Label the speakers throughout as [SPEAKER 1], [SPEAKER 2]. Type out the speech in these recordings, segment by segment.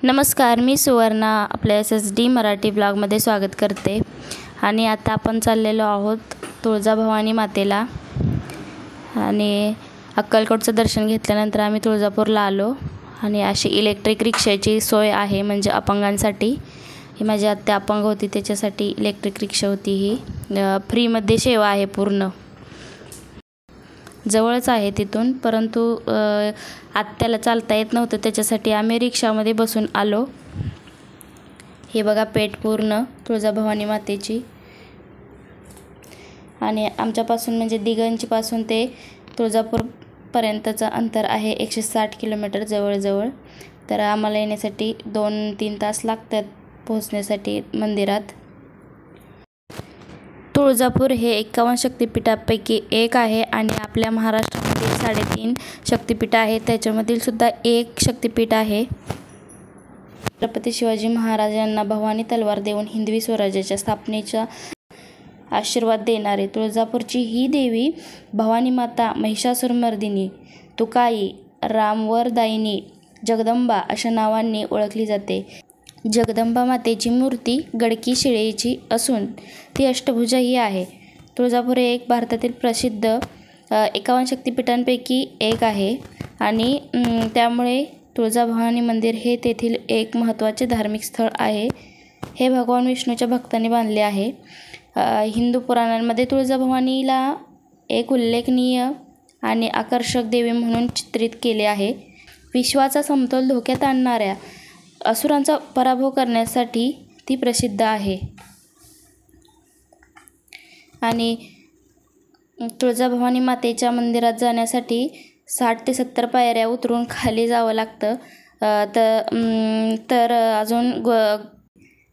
[SPEAKER 1] नमस्कार, मी सुवर्णा आपल्या SSD मराठी ब्लॉगमध्ये स्वागत करते. आणि आता आपण चाललेलो आहोत तुळजाभवानी मातेला. आणि अक्कलकोटचं दर्शन घेतल्यानंतर आम्ही तुळजापूरला आलो. आणि अशी इलेक्ट्रिक रिक्षाची सोय आहे, म्हणजे अपंगांसाठी. ही माझी आत्या अपंग होती, त्याच्यासाठी इलेक्ट्रिक रिक्षा होती. ही फ्रीमध्ये सेवा आहे पूर्ण. जवळच आहे तिथून, परंतु आत्याला चालता येत नव्हतं, त्याच्यासाठी आम्ही रिक्षामध्ये बसून आलो. हे बघा पेठ पूर्ण तुळजाभवानी मातेची. आणि आमच्यापासून म्हणजे दिगंजीपासून ते तुळजापूरपर्यंतचं अंतर आहे 160 किलोमीटर जवळजवळ. तर आम्हाला येण्यासाठी 2-3 तास लागतात पोहोचण्यासाठी मंदिरात. तुळजापूर हे 51 शक्तिपीठापैकी एक आहे आणि आपल्या महाराष्ट्रामध्ये 3.5 शक्तिपीठ आहे. त्याच्यामधील सुद्धा एक शक्तिपीठ आहे. छत्रपती शिवाजी महाराजांना भवानी तलवार देऊन हिंदवी स्वराज्याच्या स्थापनेचा आशीर्वाद देणारे तुळजापूरची ही देवी भवानी माता महिषासुरमर्दिनी, तुकाई, रामवरदायिनी, जगदंबा अशा नावांनी ओळखली जाते. जगदंबा मातेची मूर्ती गडकी शिळेची असून ती अष्टभुजा ही आहे. तुळजापूर हे एक भारतातील प्रसिद्ध 51 शक्तिपीठांपैकी एक आहे आणि त्यामुळे तुळजाभवानी मंदिर हे तेथील एक महत्त्वाचे धार्मिक स्थळ आहे. हे भगवान विष्णूच्या भक्तांनी बांधले आहे. हिंदू पुराणांमध्ये तुळजाभवानीला एक उल्लेखनीय आणि आकर्षक देवी म्हणून चित्रित केले आहे. विश्वाचा समतोल धोक्यात आणणाऱ्या असुरांचा पराभव करण्यासाठी ती प्रसिद्ध आहे. आणि तुळजाभवानी मातेच्या मंदिरात जाण्यासाठी 60 ते 70 पायऱ्या उतरून खाली जावं लागतं. तर अजून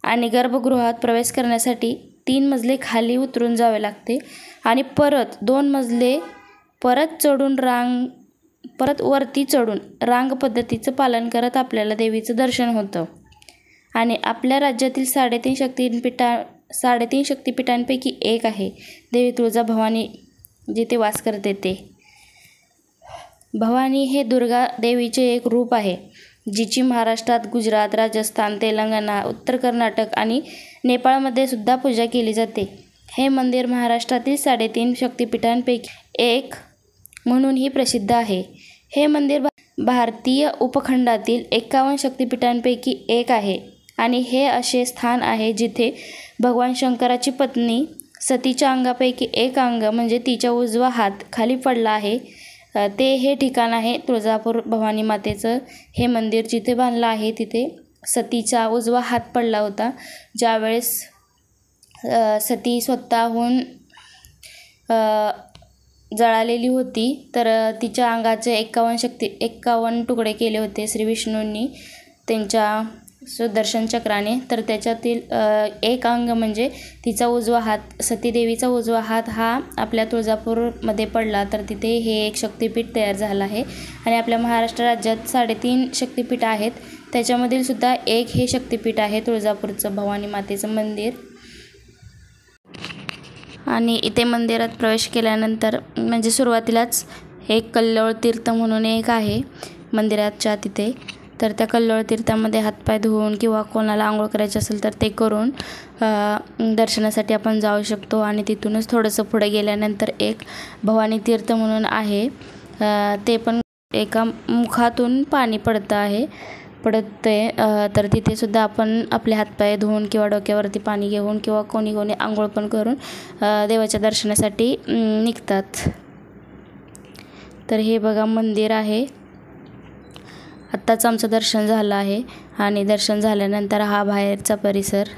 [SPEAKER 1] आणि गर्भगृहात प्रवेश करण्यासाठी 3 मजले खाली उतरून जावे लागते आणि परत 2 मजले परत वरती चढून रांग पद्धतीचं पालन करत आपल्याला देवीचं दर्शन होतं. आणि आपल्या राज्यातील 3.5 शक्तिपीठांपैकी एक आहे देवी तुळजाभवानी, जिथे वास करते ते. भवानी हे दुर्गा देवीचे एक रूप आहे, जिची महाराष्ट्रात, गुजरात, राजस्थान, तेलंगणा, उत्तर कर्नाटक आणि नेपाळमध्ये सुद्धा पूजा केली जाते. हे मंदिर महाराष्ट्रातील 3.5 शक्तिपीठांपैकी एक म्हणूनही प्रसिद्ध आहे. हे मंदिर भारतीय उपखंडातील 51 शक्तिपीठांपैकी एक आहे आणि हे असे स्थान आहे जिथे भगवान शंकराची पत्नी सतीच्या अंगापैकी एक अंग म्हणजे तिचा उजवा हात खाली पडला आहे. हे ठिकाण आहे तुळजापूर भवानी मातेचं. हे मंदिर जिथे बांधलं आहे तिथे सतीचा उजवा हात पडला होता. ज्यावेळेस सती स्वतःहून जळालेली होती, तर तिच्या अंगाचे 51 तुकडे केले होते श्री विष्णूंनी त्यांच्या सुदर्शन चक्राने. तर त्याच्यातील एक अंग म्हणजे तिचा उजवा हात, सतीदेवीचा उजवा हात हा आपल्या तुळजापूरमध्ये पडला. तर तिथे हे एक शक्तिपीठ तयार झालं आहे. आणि आपल्या महाराष्ट्र राज्यात 3.5 शक्तिपीठ आहेत, त्याच्यामधील सुद्धा एक हे शक्तिपीठ आहे तुळजापूरचं भवानी मातेचं मंदिर. आणि इथे मंदिरात प्रवेश केल्यानंतर म्हणजे सुरुवातीलाच एक कल्लोळ तीर्थ म्हणून एक आहे मंदिराच्या तिथे. तर त्या कल्लोळ तीर्थामध्ये हातपाय धुवून किंवा कोणाला आंघोळ करायची असेल तर ते करून दर्शनासाठी आपण जाऊ शकतो. आणि तिथूनच थोडंसं पुढे गेल्यानंतर एक भवानी तीर्थ म्हणून आहे, ते पण एका मुखातून पाणी पडते. तर तिथे सुद्धा आपण आपले हातपाय धुवून किंवा डोक्यावरती पाणी घेऊन किंवा कोणी आंघोळ पण करून देवाच्या दर्शनासाठी निघतात. तर हे बघा मंदिर आहे. आत्ताच आमचं दर्शन झालं आहे. आणि दर्शन झाल्यानंतर हा बाहेरचा परिसर.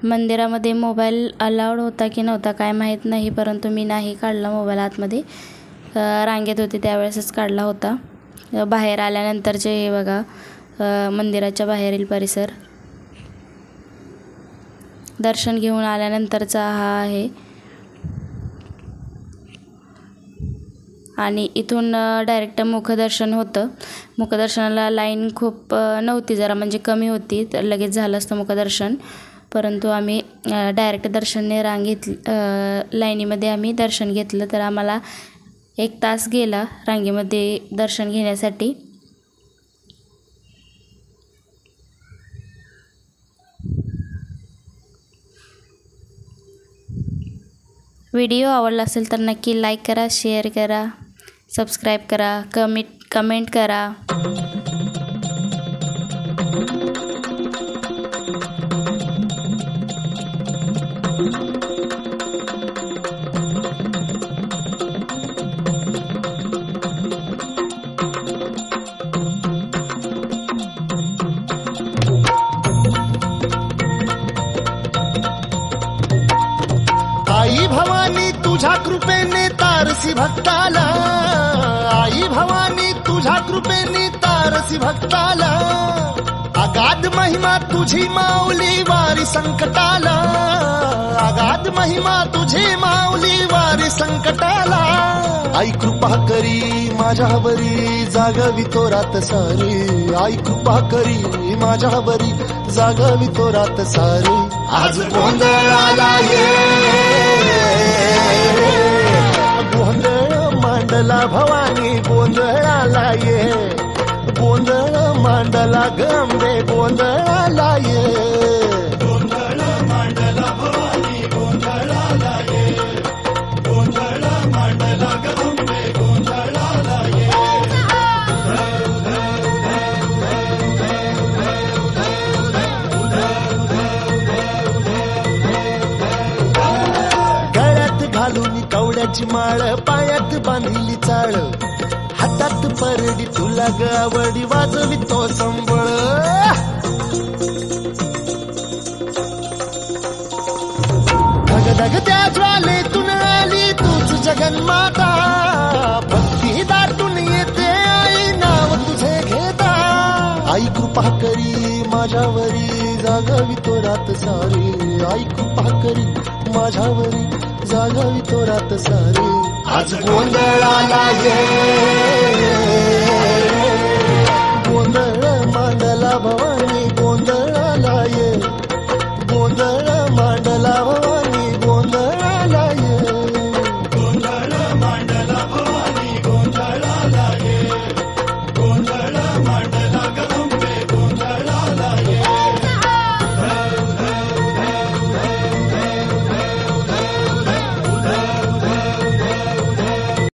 [SPEAKER 1] मंदिरामध्ये मोबाईल अलाउड होता की नव्हता काय माहीत नाही, परंतु मी नाही काढला मोबाईल आतमध्ये. रांगेत होते त्यावेळेसच काढला होता. बाहेर आल्यानंतरचे हे बघा मंदिराच्या बाहेरील परिसर. दर्शन घेऊन आल्यानंतरचा हा आहे. आणि इथून डायरेक्ट मुखदर्शन होतं. मुखदर्शनाला लाईन खूप नव्हती, जरा म्हणजे कमी होती, तर लगेच झालं असतं मुखदर्शन. परंतु आम्ही डायरेक्ट दर्शनने लाईनीमध्ये आम्ही दर्शन घेतलं. तर आम्हाला 1 तास गेला रांगेमध्ये दर्शन घेण्यासाठी. व्हिडिओ आवडला असेल तर नक्की लाईक करा, शेअर करा, सबस्क्राईब करा, कमेंट करा.
[SPEAKER 2] आई भवानी तुझ्या कृपेने तारसी भक्ताला, आई भवानी तुझ्या कृपेने तारसी भक्ताला. अगाध महिमा तुझी माऊली वारी संकटाला, अगाध महिमा तुझी माऊली वारी संकटाला. आई कृपा करी माझ्यावरी जागवी तो रात सारी, आई कृपा करी माझ्यावरी जागवी तो रात सारी. आज गोंधळाला ये, गोंधळ मांडला भवानी गोंधळाला ये, गोंधळ मांडला गंबे गोंधळाला ये. गोंधळ मांडला भवानी गोंधळाला ये, गोंधळ मांडला गंबे गोंधळाला ये. गळ्यात घालून कवड्याची माळ, पायात बांधिली चाळ, हातात परडी तुला गावडी वाजवी तो संबळ. धगधग त्या ज्वालेतून आली तूच जगन्माता, भक्ती दाटून येते आई नाव तुझे घेता. आई कृपा करी माझ्यावरी जागवी तो रात सारी, आई कृपा करी माझ्यावरी जागवी तो रात सारी. आज गोंधळाला ये, गोंधळ मांडला भवानी गोंधळाला ये, गोंधळ